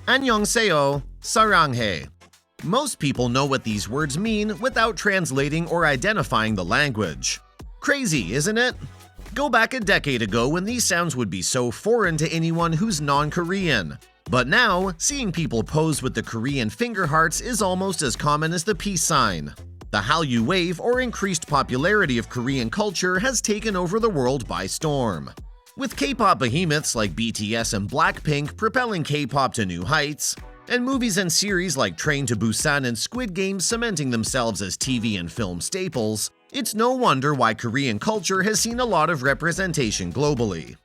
Annyeonghaseyo, Saranghae. Most people know what these words mean without translating or identifying the language. Crazy, isn't it? Go back a decade ago when these sounds would be so foreign to anyone who's non-Korean. But now, seeing people pose with the Korean finger hearts is almost as common as the peace sign. The Hallyu wave, or increased popularity of Korean culture, has taken over the world by storm. With K-pop behemoths like BTS and BlackPink propelling K-pop to new heights, and movies and series like Train to Busan and Squid Game cementing themselves as TV and film staples, it's no wonder why Korean culture has seen a lot of representation globally.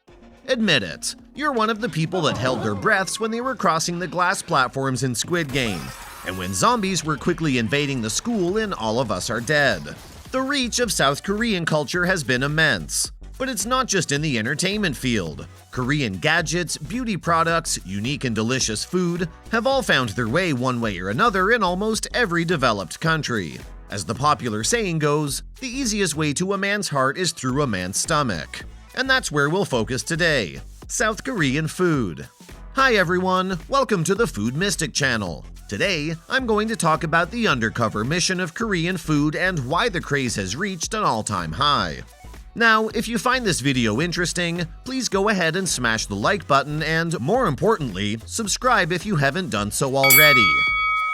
Admit it, you're one of the people that held their breaths when they were crossing the glass platforms in Squid Game, and when zombies were quickly invading the school in All of Us Are Dead. The reach of South Korean culture has been immense. But it's not just in the entertainment field. Korean gadgets, beauty products, unique and delicious food have all found their way one way or another in almost every developed country. As the popular saying goes, the easiest way to a man's heart is through a man's stomach. And that's where we'll focus today: South Korean food. Hi everyone, welcome to the Food Mystic channel. Today, I'm going to talk about the undercover mission of Korean food and why the craze has reached an all-time high. Now, if you find this video interesting, please go ahead and smash the like button and, more importantly, subscribe if you haven't done so already.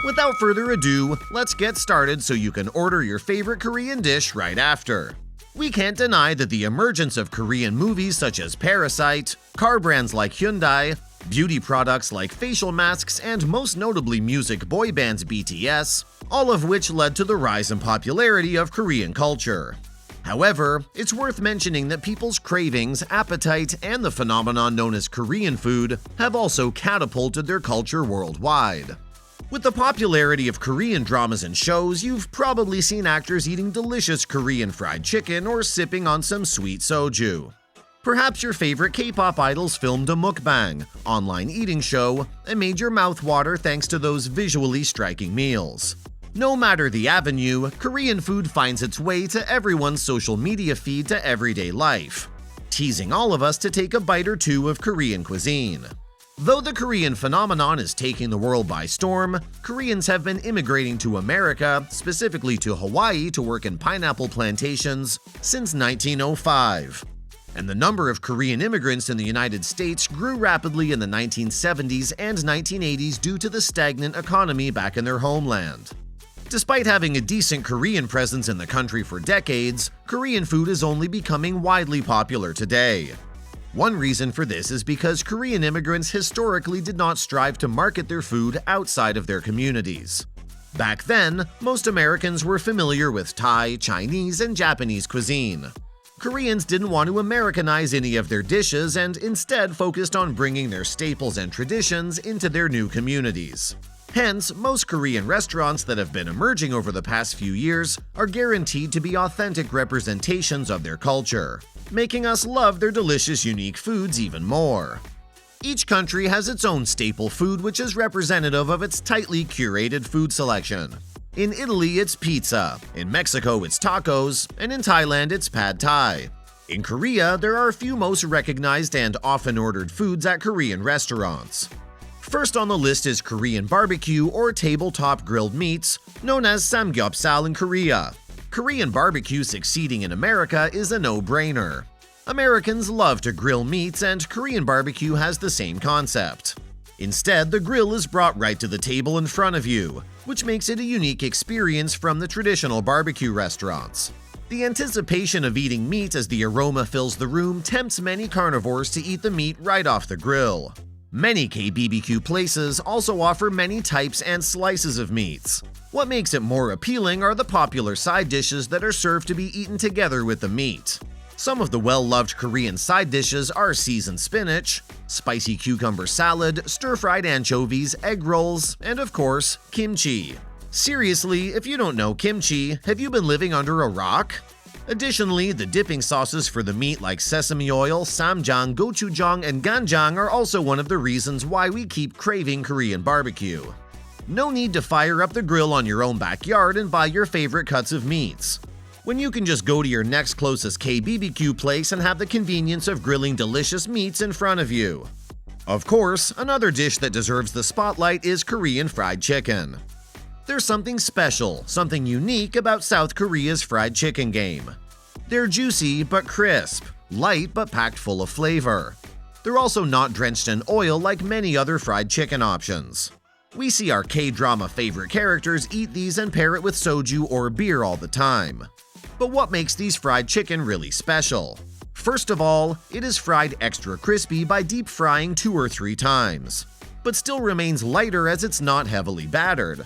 Without further ado, let's get started so you can order your favorite Korean dish right after. We can't deny that the emergence of Korean movies such as Parasite, car brands like Hyundai, beauty products like facial masks, and most notably music boy bands BTS, all of which led to the rise in popularity of Korean culture. However, it's worth mentioning that people's cravings, appetite, and the phenomenon known as Korean food have also catapulted their culture worldwide. With the popularity of Korean dramas and shows, you've probably seen actors eating delicious Korean fried chicken or sipping on some sweet soju. Perhaps your favorite K-pop idols filmed a mukbang, online eating show, and made your mouth water thanks to those visually striking meals. No matter the avenue, Korean food finds its way to everyone's social media feed to everyday life, teasing all of us to take a bite or two of Korean cuisine. Though the Korean phenomenon is taking the world by storm, Koreans have been immigrating to America, specifically to Hawaii, to work in pineapple plantations since 1905. And the number of Korean immigrants in the United States grew rapidly in the 1970s and 1980s due to the stagnant economy back in their homeland. Despite having a decent Korean presence in the country for decades, Korean food is only becoming widely popular today. One reason for this is because Korean immigrants historically did not strive to market their food outside of their communities. Back then, most Americans were familiar with Thai, Chinese, and Japanese cuisine. Koreans didn't want to Americanize any of their dishes and instead focused on bringing their staples and traditions into their new communities. Hence, most Korean restaurants that have been emerging over the past few years are guaranteed to be authentic representations of their culture, making us love their delicious, unique foods even more. Each country has its own staple food which is representative of its tightly curated food selection. In Italy, it's pizza, in Mexico, it's tacos, and in Thailand, it's pad thai. In Korea, there are a few most recognized and often ordered foods at Korean restaurants. First on the list is Korean barbecue or tabletop grilled meats, known as samgyeopsal in Korea. Korean barbecue succeeding in America is a no-brainer. Americans love to grill meats, and Korean barbecue has the same concept. Instead, the grill is brought right to the table in front of you, which makes it a unique experience from the traditional barbecue restaurants. The anticipation of eating meat as the aroma fills the room tempts many carnivores to eat the meat right off the grill. Many KBBQ places also offer many types and slices of meats. What makes it more appealing are the popular side dishes that are served to be eaten together with the meat. Some of the well-loved Korean side dishes are seasoned spinach, spicy cucumber salad, stir-fried anchovies, egg rolls, and of course, kimchi. Seriously, if you don't know kimchi, have you been living under a rock? Additionally, the dipping sauces for the meat like sesame oil, samjang, gochujang, and ganjang are also one of the reasons why we keep craving Korean barbecue. No need to fire up the grill on your own backyard and buy your favorite cuts of meats, when you can just go to your next closest KBBQ place and have the convenience of grilling delicious meats in front of you. Of course, another dish that deserves the spotlight is Korean fried chicken. There's something special, something unique about South Korea's fried chicken game. They're juicy but crisp, light but packed full of flavor. They're also not drenched in oil like many other fried chicken options. We see our K-drama favorite characters eat these and pair it with soju or beer all the time. But what makes these fried chicken really special? First of all, it is fried extra crispy by deep frying 2 or 3 times, but still remains lighter as it's not heavily battered.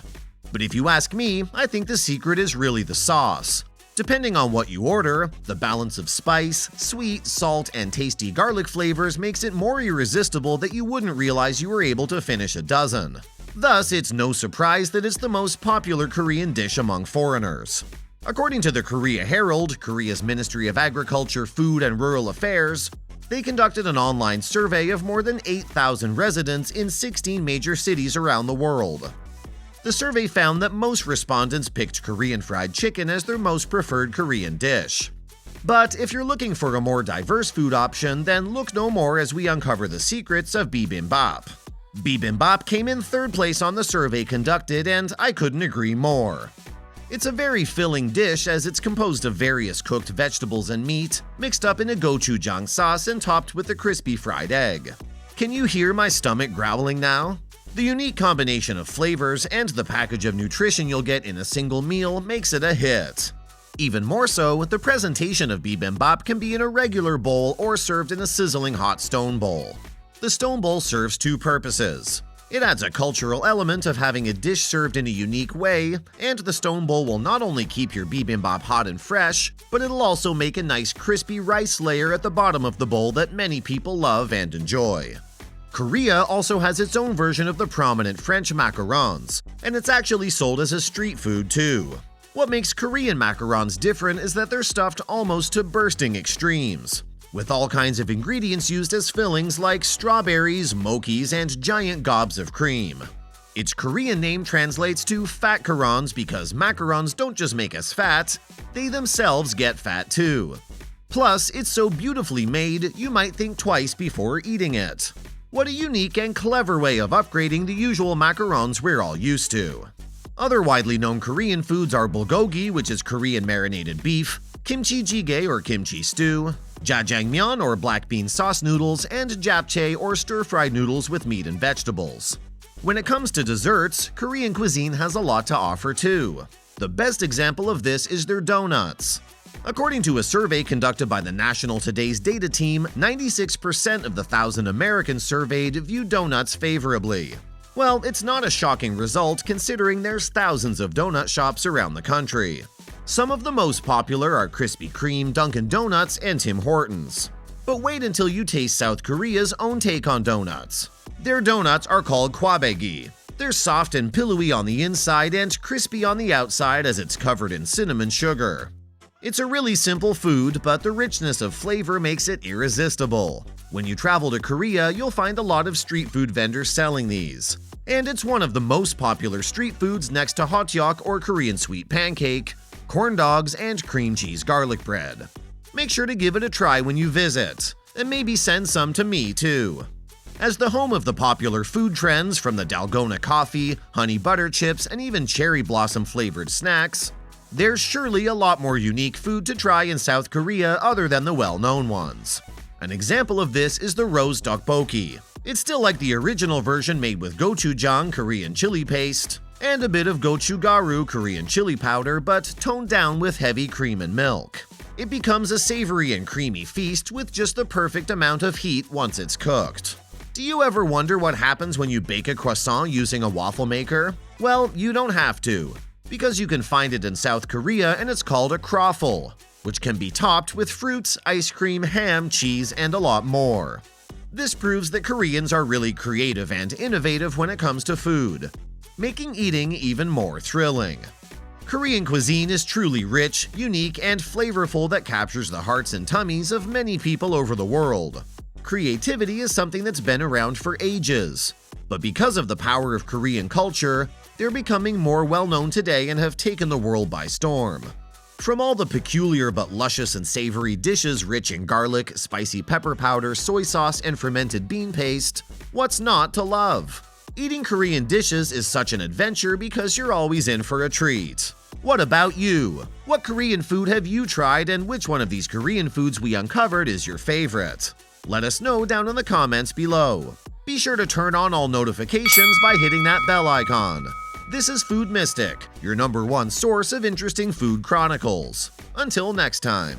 But if you ask me, I think the secret is really the sauce. Depending on what you order, the balance of spice, sweet, salt, and tasty garlic flavors makes it more irresistible that you wouldn't realize you were able to finish a dozen. Thus, it's no surprise that it's the most popular Korean dish among foreigners. According to the Korea Herald, Korea's Ministry of Agriculture, Food and Rural Affairs, they conducted an online survey of more than 8,000 residents in 16 major cities around the world. The survey found that most respondents picked Korean fried chicken as their most preferred Korean dish. But if you're looking for a more diverse food option, then look no more as we uncover the secrets of bibimbap. Bibimbap came in 3rd place on the survey conducted, and I couldn't agree more. It's a very filling dish as it's composed of various cooked vegetables and meat, mixed up in a gochujang sauce and topped with a crispy fried egg. Can you hear my stomach growling now? The unique combination of flavors and the package of nutrition you'll get in a single meal makes it a hit. Even more so, the presentation of bibimbap can be in a regular bowl or served in a sizzling hot stone bowl. The stone bowl serves 2 purposes. It adds a cultural element of having a dish served in a unique way, and the stone bowl will not only keep your bibimbap hot and fresh, but it'll also make a nice crispy rice layer at the bottom of the bowl that many people love and enjoy. Korea also has its own version of the prominent French macarons, and it's actually sold as a street food too. What makes Korean macarons different is that they're stuffed almost to bursting extremes, with all kinds of ingredients used as fillings like strawberries, mokis, and giant gobs of cream. Its Korean name translates to fat karons because macarons don't just make us fat, they themselves get fat too. Plus, it's so beautifully made, you might think twice before eating it. What a unique and clever way of upgrading the usual macarons we're all used to. Other widely known Korean foods are bulgogi, which is Korean marinated beef, kimchi jjigae or kimchi stew, jjajangmyeon or black bean sauce noodles, and japchae or stir-fried noodles with meat and vegetables. When it comes to desserts, Korean cuisine has a lot to offer too. The best example of this is their donuts. According to a survey conducted by the National Today's data team, 96% of the 1,000 Americans surveyed view donuts favorably. Well, it's not a shocking result considering there's thousands of donut shops around the country. Some of the most popular are Krispy Kreme, Dunkin' Donuts, and Tim Hortons. But wait until you taste South Korea's own take on donuts. Their donuts are called kwabegi. They're soft and pillowy on the inside and crispy on the outside as it's covered in cinnamon sugar. It's a really simple food, but the richness of flavor makes it irresistible. When you travel to Korea, you'll find a lot of street food vendors selling these. And it's one of the most popular street foods next to hotteok or Korean sweet pancake, corn dogs, and cream cheese garlic bread. Make sure to give it a try when you visit, and maybe send some to me too. As the home of the popular food trends from the dalgona coffee, honey butter chips, and even cherry blossom flavored snacks, there's surely a lot more unique food to try in South Korea other than the well-known ones. An example of this is the roast tteokbokki. It's still like the original version made with gochujang, Korean chili paste, and a bit of gochugaru, Korean chili powder, but toned down with heavy cream and milk. It becomes a savory and creamy feast with just the perfect amount of heat once it's cooked. Do you ever wonder what happens when you bake a croissant using a waffle maker? Well, you don't have to, because you can find it in South Korea and it's called a croffle, which can be topped with fruits, ice cream, ham, cheese, and a lot more. This proves that Koreans are really creative and innovative when it comes to food, making eating even more thrilling. Korean cuisine is truly rich, unique, and flavorful that captures the hearts and tummies of many people over the world. Creativity is something that's been around for ages, but because of the power of Korean culture, they're becoming more well-known today and have taken the world by storm. From all the peculiar but luscious and savory dishes rich in garlic, spicy pepper powder, soy sauce, and fermented bean paste, what's not to love? Eating Korean dishes is such an adventure because you're always in for a treat. What about you? What Korean food have you tried, and which one of these Korean foods we uncovered is your favorite? Let us know down in the comments below. Be sure to turn on all notifications by hitting that bell icon. This is Food Mystic, your #1 source of interesting food chronicles. Until next time.